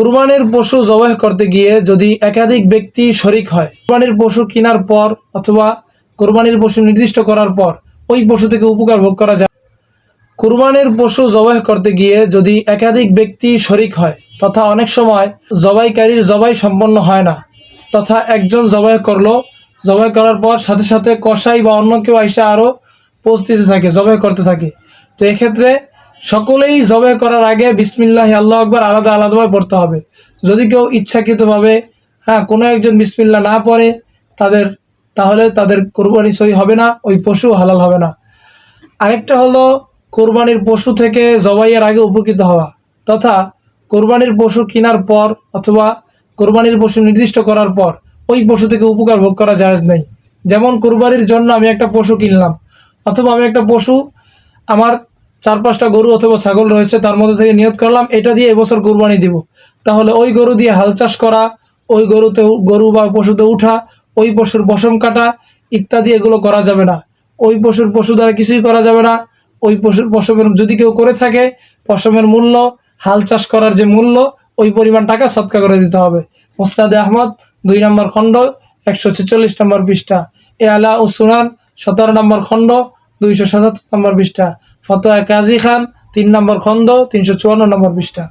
কুরবানির পশু জবাই করতে গিয়ে যদি একাধিক ব্যক্তি শরিক হয়, কুরবানির পশু কেনার পর অথবা কুরবানির পশু নির্দিষ্ট করার পর ওই পশু থেকে উপকার ভোগ করা যায়। কুরবানির পশু জবাই করতে গিয়ে যদি একাধিক ব্যক্তি শরিক হয় তথা অনেক সময় জবাইকারীর জবাই সম্পন্ন হয় না, তথা একজন জবাই করলো, জবাই করার পর সাথে সাথে কসাই বা অন্য কেউ এসে আরও পোস্ট দিতে থাকে, জবাই করতে থাকে। তো এক্ষেত্রে সকলেই জবাই করার আগে বিসমিল্লাহি আল্লাহু আকবার আলাদা আলাদাভাবে পড়তে হবে। যদি কেউ ইচ্ছাকৃতভাবে কোনো একজন বিসমিল্লাহ না পড়ে তাহলে তাদের কুরবানি সহি হবে না, ওই পশু হালাল হবে না। আরেকটা হলো কোরবানির পশু থেকে জবাইয়ের আগে উপকৃত হওয়া, তথা কোরবানির পশু কেনার পর অথবা কোরবানির পশু নির্দিষ্ট করার পর ওই পশু থেকে উপকার ভোগ করা জায়েজ নেই। যেমন কোরবানির জন্য আমি একটা পশু কিনলাম, অথবা আমি একটা পশু, আমার 4-5টা গরু অথবা ছাগল রয়েছে, তার মধ্যে থেকে নিয়ত করলাম এটা দিয়ে এবছর কোরবানি দিব। তাহলে ওই গরু দিয়ে হাল চাষ করা, ওই গরু বা পশুতে উঠা, ওই পশুর পশম কাটা ইত্যাদি এগুলো করা যাবে না। ওই পশু দ্বারা কিছুই করা যাবে না। ওই পশুর পশমের যদি কেউ করে থাকে, পশমের মূল্য, হাল চাষ করার যে মূল্য, ওই পরিমাণ টাকা সদকা করে দিতে হবে। মুসনাদে আহমদ 2 নম্বর খণ্ড 146 নম্বর পৃষ্ঠা, এ আলা ও সুনান 17 নম্বর খণ্ড 277 নম্বর পৃষ্ঠা, ফতোয়া কাজী খান 3 নম্বর খণ্ড 354 নম্বর পৃষ্ঠা।